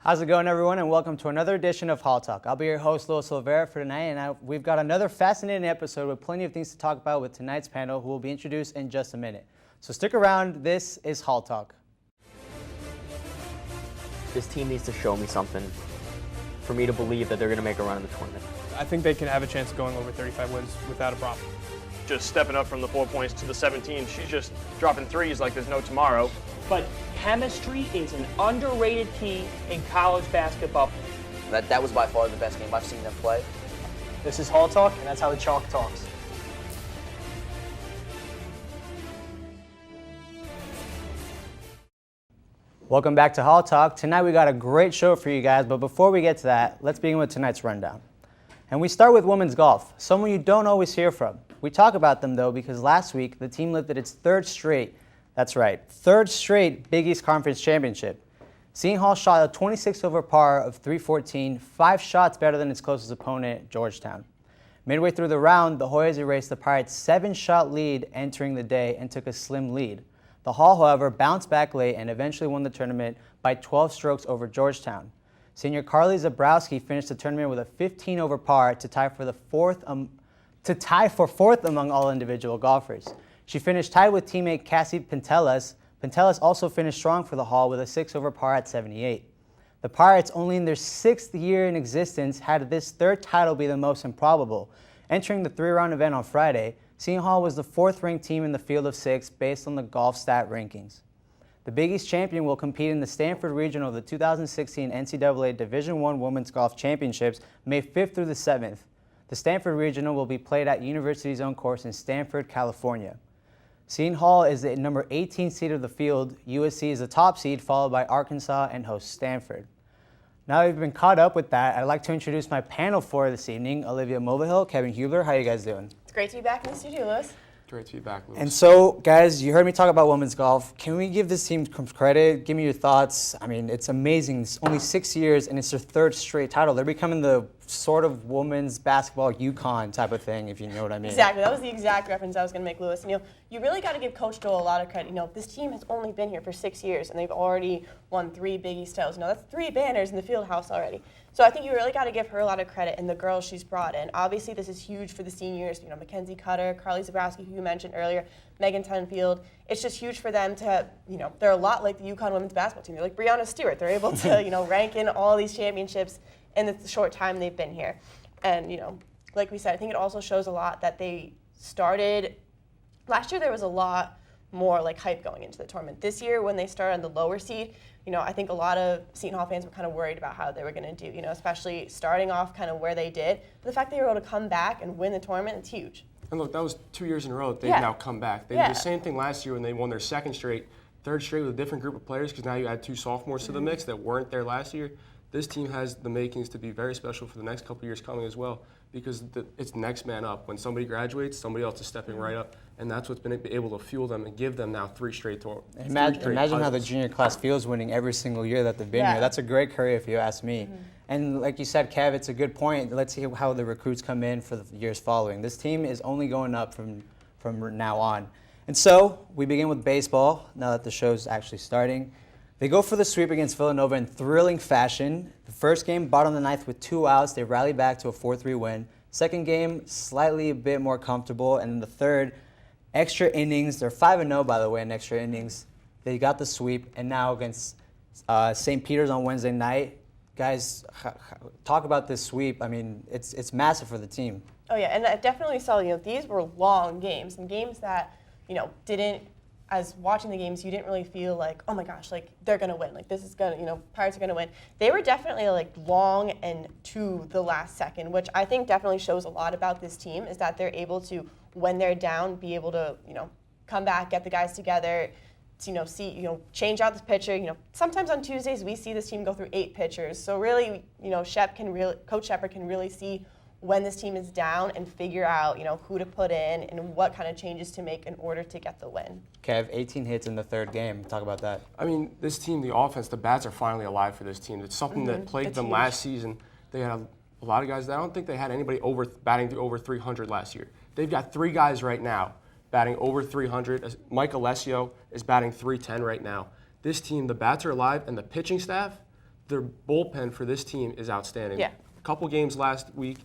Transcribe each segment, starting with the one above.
How's it going, everyone, and welcome to another edition of Hall Talk. I'll be your host, Luis Olvera, for tonight, and we've got another fascinating episode with plenty of things to talk about with tonight's panel, who will be introduced in just a minute. So stick around. This is Hall Talk. This team needs to show me something for me to believe that they're going to make a run in the tournament. I think they can have a chance of going over 35 wins without a problem. Just stepping up from the 4 points to the 17. She's just dropping threes like there's no tomorrow. But chemistry is an underrated key in college basketball. That was by far the best game I've seen them play. This is Hall Talk, and that's how the chalk talks. Welcome back to Hall Talk. Tonight we got a great show for you guys, but before we get to that, let's begin with tonight's rundown. And we start with women's golf, someone you don't always hear from. We talk about them, though, because last week the team lifted its third straight Big East Conference championship. Seton Hall shot a 26 over par of 314, 5 shots better than its closest opponent, Georgetown. Midway through the round, the Hoyas erased the Pirates' 7-shot lead entering the day and took a slim lead. The Hall, however, bounced back late and eventually won the tournament by 12 strokes over Georgetown. Senior Carly Zabrowski finished the tournament with a 15 over par to tie for fourth among all individual golfers. She finished tied with teammate Cassie Pentelis. Pentelis also finished strong for the Hall with a 6 over par at 78. The Pirates, only in their 6th year in existence, had this third title be the most improbable. Entering the 3-round event on Friday, Seton Hall was the 4th-ranked team in the field of 6 based on the Golf Stat rankings. The Big East champion will compete in the Stanford Regional of the 2016 NCAA Division I Women's Golf Championships May 5th through the 7th. The Stanford Regional will be played at University's own course in Stanford, California. Seton Hall is the number 18 seed of the field. USC is the top seed, followed by Arkansas and host Stanford. Now that we've been caught up with that, I'd like to introduce my panel for this evening, Olivia Mulvihill, Kevin Hubler. How are you guys doing? It's great to be back in the studio, Luis. Great to be back, Luis. And so, guys, you heard me talk about women's golf. Can we give this team some credit? Give me your thoughts. I mean, it's amazing. It's only 6 years, and it's their 3rd straight title. They're becoming the sort of women's basketball UConn type of thing, if you know what I mean. Exactly. That was the exact reference I was going to make, Luis. And, you really got to give Coach Doyle a lot of credit. This team has only been here for 6 years, and they've already won 3 Big East titles. That's 3 banners in the field house already. So I think you really got to give her a lot of credit and the girls she's brought in. Obviously, this is huge for the seniors. Mackenzie Cutter, Carly Zabrowski, who you mentioned earlier, Megan Tunfield. It's just huge for them to, they're a lot like the UConn women's basketball team. They're like Breanna Stewart. They're able to, rank in all these championships in the short time they've been here. And, like we said, I think it also shows a lot that they started, last year there was a lot more hype going into the tournament. This year, when they started on the lower seed, I think a lot of Seton Hall fans were kind of worried about how they were going to do, especially starting off kind of where they did. But the fact they were able to come back and win the tournament, it's huge. And look, that was 2 years in a row that they've now come back. They did the same thing last year when they won their 2nd straight, 3rd straight with a different group of players, because now you add 2 sophomores to the mix that weren't there last year. This team has the makings to be very special for the next couple of years coming as well, because it's next man up. When somebody graduates, somebody else is stepping right up, and that's what's been able to fuel them and give them now 3 straight tournaments. Imagine how the junior class feels winning every single year that they've been here. That's a great career if you ask me. And like you said, Kev, it's a good point. Let's see how the recruits come in for the years following. This team is only going up from now on. And so we begin with baseball, now that the show's actually starting. They go for the sweep against Villanova in thrilling fashion. The first game, bottom of the 9th with 2 outs. They rallied back to a 4-3 win. Second game, slightly a bit more comfortable. And in the third, extra innings. They're 5-0, by the way, in extra innings. They got the sweep. And now against St. Peter's on Wednesday night. Guys, talk about this sweep. I mean, it's massive for the team. Oh, yeah, and I definitely saw, these were long games, and games that, as watching the games, you didn't really feel like, oh my gosh, they're going to win. This is going to, Pirates are going to win. They were definitely long and to the last second, which I think definitely shows a lot about this team, is that they're able to, when they're down, be able to, come back, get the guys together, change out the pitcher. Sometimes on Tuesdays we see this team go through 8 pitchers. So really, Coach Shepard can really see when this team is down and figure out, who to put in and what kind of changes to make in order to get the win. Kev, 18 hits in the 3rd game. Talk about that. I mean, this team, the offense, the bats are finally alive for this team. It's something that plagued them last season. They had a lot of guys. I don't think they had anybody batting over 300 last year. They've got 3 guys right now batting over 300. Mike Alessio is batting 310 right now. This team, the bats are alive, and the pitching staff, their bullpen for this team is outstanding. Yeah. A couple games last week,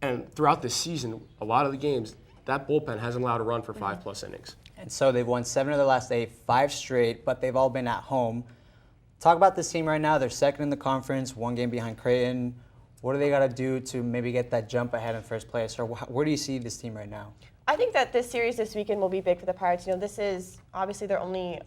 and throughout this season, a lot of the games, that bullpen hasn't allowed a run for 5+ innings. And so they've won 7 of their last 8, 5 straight, but they've all been at home. Talk about this team right now. They're second in the conference, 1 game behind Creighton. What do they got to do to maybe get that jump ahead in first place? Or where do you see this team right now? I think that this series this weekend will be big for the Pirates. You know, this is obviously their only,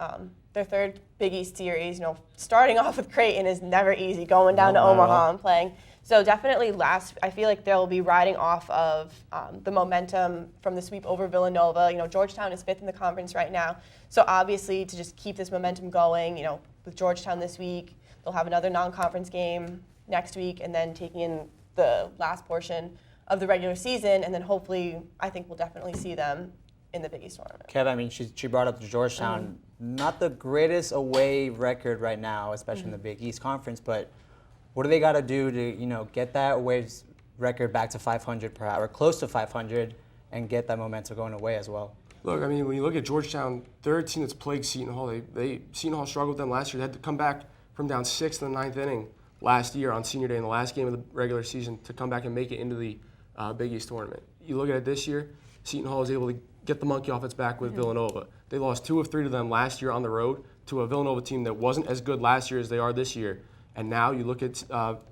their third Big East series. You know, starting off with Creighton is never easy, going down to Omaha and playing. So definitely I feel like they'll be riding off of the momentum from the sweep over Villanova. You know, Georgetown is 5th in the conference right now. So obviously to just keep this momentum going, you know, with Georgetown this week, they'll have another non-conference game next week, and then taking in the last portion of the regular season, and then hopefully I think we'll definitely see them in the Big East tournament. Kev, I mean, she brought up Georgetown. Not the greatest away record right now, especially in the Big East Conference, but what do they got to do to, you know, get that away record back to 500 per hour, close to 500, and get that momentum going away as well? Look, I mean, when you look at Georgetown, they're a team that's plagued Seton Hall. Seton Hall struggled with them last year. They had to come back from down 6th in the 9th inning last year on senior day in the last game of the regular season to come back and make it into the Big East tournament. You look at it this year, Seton Hall was able to get the monkey off its back with Villanova. They lost 2 of 3 to them last year on the road to a Villanova team that wasn't as good last year as they are this year. And now you look at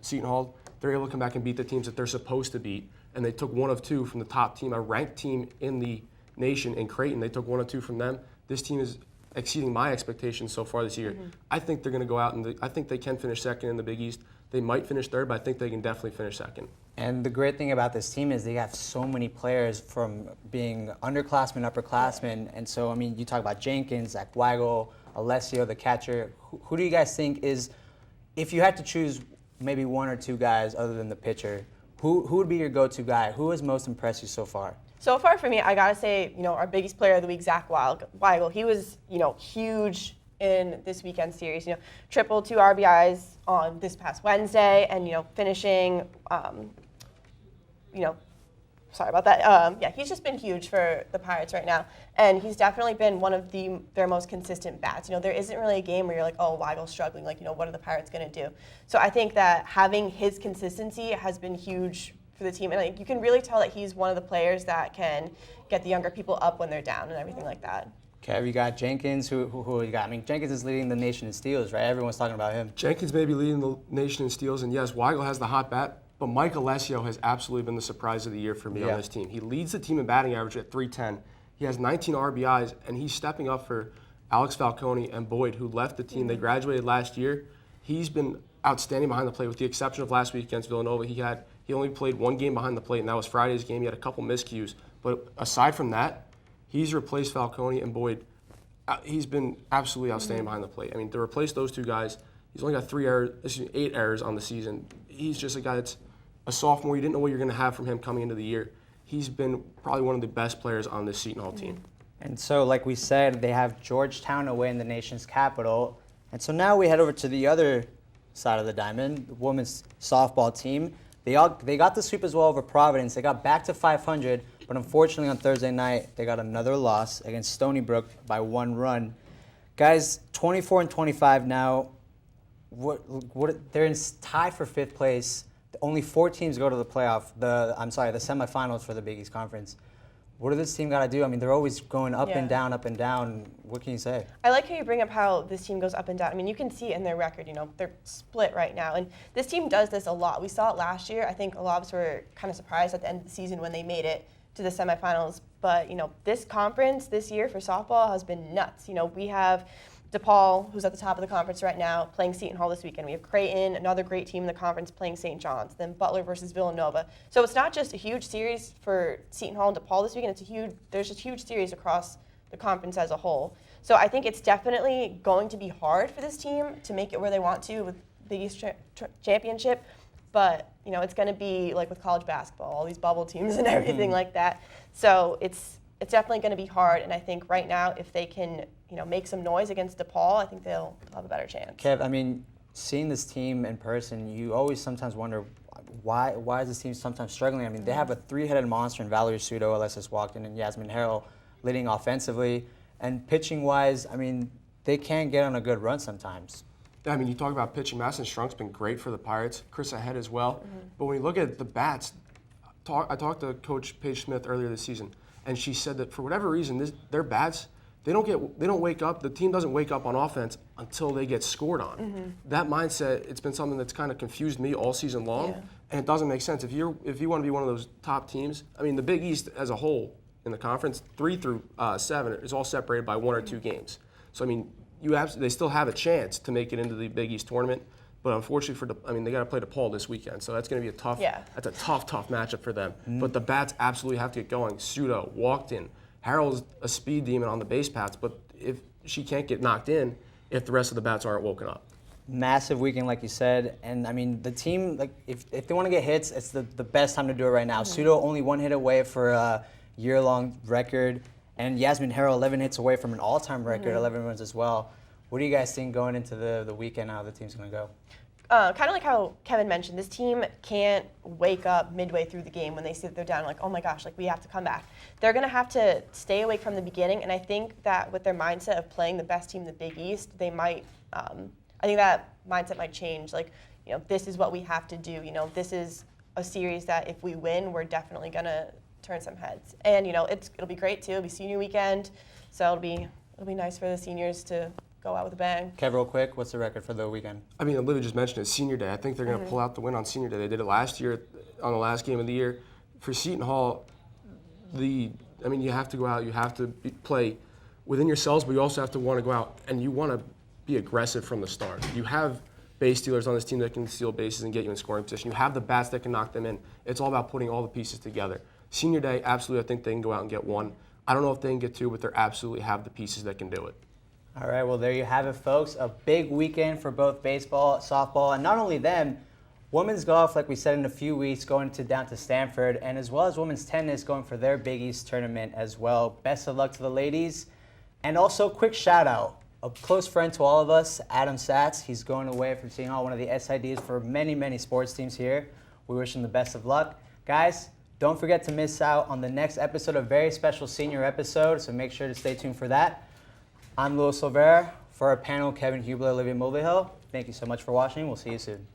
Seton Hall, they're able to come back and beat the teams that they're supposed to beat. And they took 1 of 2 from the top team, a ranked team in the nation in Creighton. They took 1 of 2 from them. This team is exceeding my expectations so far this year. I think they're going to go out and I think they can finish second in the Big East. They might finish third, but I think they can definitely finish second. And the great thing about this team is they have so many players from being underclassmen, upperclassmen. And so, I mean, you talk about Jenkins, Zach Weigel, Alessio, the catcher. Who do you guys think is, if you had to choose maybe 1 or 2 guys other than the pitcher, who would be your go-to guy? Who has most impressed you so far? So far for me, I gotta say, you know, our biggest player of the week, Zach Weigel, he was, you know, huge in this weekend series. You know, triple 2 RBIs on this past Wednesday, and you know, finishing, you know, sorry about that. Yeah, he's just been huge for the Pirates right now, and he's definitely been one of their most consistent bats. You know, there isn't really a game where you're like, oh, Weigel's struggling. Like, you know, what are the Pirates gonna do? So I think that having his consistency has been huge for the team, and like, you can really tell that he's one of the players that can get the younger people up when they're down and everything like that. Kev, you got Jenkins. Who you got? I mean, Jenkins is leading the nation in steals, right? Everyone's talking about him. Jenkins may be leading the nation in steals, and yes, Weigel has the hot bat, but Mike Alessio has absolutely been the surprise of the year for me on this team. He leads the team in batting average at .310. He has 19 RBIs, and he's stepping up for Alex Falcone and Boyd, who left the team. They graduated last year. He's been outstanding behind the plate, with the exception of last week against Villanova. He only played 1 game behind the plate, and that was Friday's game. He had a couple miscues. But aside from that, he's replaced Falcone and Boyd. He's been absolutely outstanding behind the plate. I mean, to replace those 2 guys, he's only got 8 errors on the season. He's just a guy that's a sophomore. You didn't know what you're going to have from him coming into the year. He's been probably one of the best players on this Seton Hall team. And so, like we said, they have Georgetown away in the nation's capital. And so now we head over to the other side of the diamond, the women's softball team. They got the sweep as well over Providence. They got back to 500, but unfortunately on Thursday night, they got another loss against Stony Brook by 1 run. Guys, 24-25 now. They're tied for 5th place. Only 4 teams go to the the semifinals for the Big East Conference. What does this team got to do? I mean, they're always going up and down, up and down. What can you say? I like how you bring up how this team goes up and down. I mean, you can see in their record, you know, they're split right now. And this team does this a lot. We saw it last year. I think a lot of us were kind of surprised at the end of the season when they made it to the semifinals. But, you know, this conference this year for softball has been nuts. You know, we have DePaul, who's at the top of the conference right now, playing Seton Hall this weekend. We have Creighton, another great team in the conference, playing St. John's. Then Butler versus Villanova. So it's not just a huge series for Seton Hall and DePaul this weekend. There's a huge series across the conference as a whole. So I think it's definitely going to be hard for this team to make it where they want to with the Big East championship. But, you know, it's going to be like with college basketball, all these bubble teams and everything like that. So it's definitely going to be hard. And I think right now, if they can, you know, make some noise against DePaul, I think they'll have a better chance. Kev, I mean, seeing this team in person, you always sometimes wonder why is this team sometimes struggling? I mean, they have a 3-headed monster in Valerie Sudo, Alexis Walkden, and Yasmin Harrell leading offensively. And pitching-wise, I mean, they can get on a good run sometimes. I mean, you talk about pitching. Madison Strunk's been great for the Pirates. Chris Ahead as well. But when you look at the bats, I talked to Coach Paige Smith earlier this season, and she said that for whatever reason, their bats, they don't wake up. The team doesn't wake up on offense until they get scored on. That mindset, it's been something that's kind of confused me all season long, and it doesn't make sense. If you want to be one of those top teams, I mean, the Big East as a whole in the conference, 3 through 7 is all separated by 1 or 2 games. So I mean, they still have a chance to make it into the Big East tournament. But unfortunately, they got to play DePaul this weekend, so that's going to be a tough. Yeah. That's a tough matchup for them. But the bats absolutely have to get going. Sudo walked in. Harold's a speed demon on the base paths, but if she can't get knocked in, if the rest of the bats aren't woken up. Massive weekend, like you said, and I mean the team. Like if they want to get hits, it's the best time to do it right now. Sudo only 1 hit away for a year-long record, and Yasmin Harold 11 hits away from an all-time record, 11 runs as well. What do you guys think going into the weekend? How the team's going to go? Kind of like how Kevin mentioned, this team can't wake up midway through the game when they see that they're down, like, oh my gosh, like we have to come back. They're going to have to stay awake from the beginning, and I think that with their mindset of playing the best team in the Big East, they might, I think that mindset might change. Like, you know, this is what we have to do. You know, this is a series that if we win, we're definitely going to turn some heads. And, you know, it'll be great too. It'll be senior weekend, so it'll be nice for the seniors to go out with a bang. Kev, real quick, what's the record for the weekend? I mean, Olivia just mentioned it, Senior Day. I think they're going to pull out the win on Senior Day. They did it last year on the last game of the year. For Seton Hall, you have to go out, you have to play within yourselves, but you also have to want to go out and you want to be aggressive from the start. You have base stealers on this team that can steal bases and get you in scoring position. You have the bats that can knock them in. It's all about putting all the pieces together. Senior Day, absolutely, I think they can go out and get 1. I don't know if they can get 2, but they absolutely have the pieces that can do it. All right, well, there you have it, folks. A big weekend for both baseball, softball, and not only them, women's golf, like we said, in a few weeks, going down to Stanford, and as well as women's tennis going for their Big East tournament as well. Best of luck to the ladies. And also, quick shout-out. A close friend to all of us, Adam Satz. He's going away from Seton Hall, one of the SIDs for many, many sports teams here. We wish him the best of luck. Guys, don't forget to miss out on the next episode, a very special senior episode, so make sure to stay tuned for that. I'm Louis Silvera. For our panel, Kevin Hubler, Olivia Mulvihill. Thank you so much for watching. We'll see you soon.